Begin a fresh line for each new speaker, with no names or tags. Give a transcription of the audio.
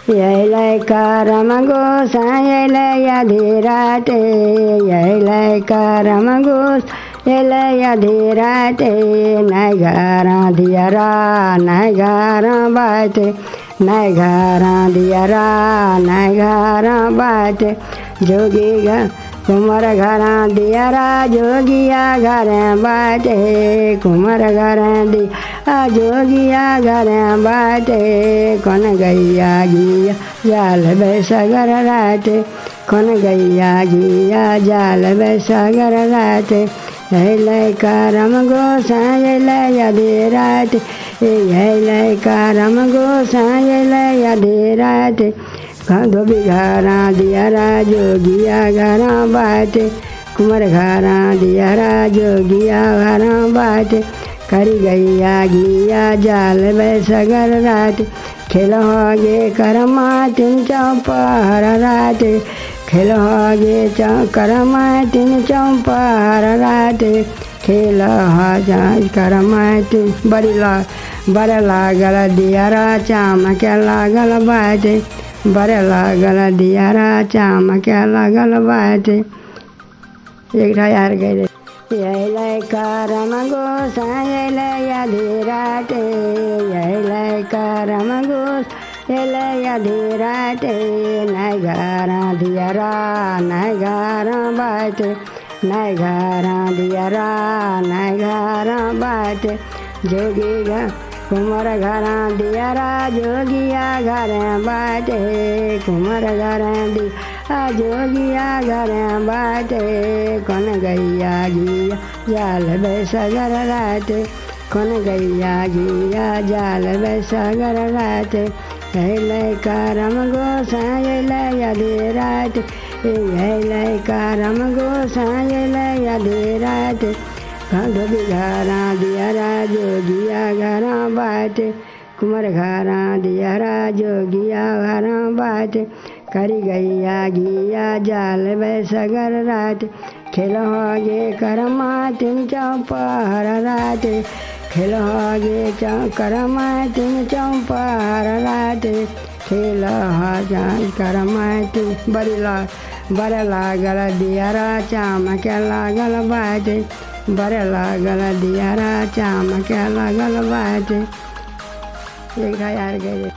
यही करम गोसाइल यधिराटे यही करम गोसाइल यधिराटे नहीं घर दियरा नहीं घर बाटे नहीं घर दियरा नहीं घर बाटे जोगी कुमार घर दियरा जोगिया घर बाटे कुमार घर दिया जोगिया घर बाटे कौन गैया गिया जाल बेसगर राटे कौन गैया गिया जाल बेसगर राटे यही करम गोसाइल यधिराटे यही करम गोसाइल यधिराटे धोबी घरा दियरा जोगिया घरा बाटे कुमार घरा दियरा जोगिया घरा बाटे करी गैया गिया जाल बेसगर राटे खेल होगे करमा तीन चौपहर राटे खेल होगे करमा तीन चौपहर राटे खेल करमा तीन बड़े लागल दियरा चामक लागल बाटे बड़े लागल दियरा चामक लागल बाटे एक यार गए यही करम गोसाइल यधिराटे यही करम गोसाइल यधिराटे नहीं घर दियरा नहीं घर बाटे नहीं घर दियरा नहीं घर बाटे जोगी कुमार घर दियरा जोगिया घर बाटे कुमार घर दिया जोगिया घर बाटे कौन गैया गिया जाल बेसगर राटे कौन गैया गिया जाल बेसगर राटे यही करम गोसाइल यधिराटे यही करम गोसाइल यधिराटे धोबी घरा दियरा जोगिया घरा बाटे कुमार घरा दियरा जोगिया घरा बाटे करी गैया गिया जाल बेसगर राटे खेल होगे करमा तीन चौपहर राटे खेल होगे करमा तीन चौपहर राटे खेल करमा तीन बड़े लागल दियरा चामक लागल बाटे बड़े लागल दियरा चामक लागल बाटे एक यार गए।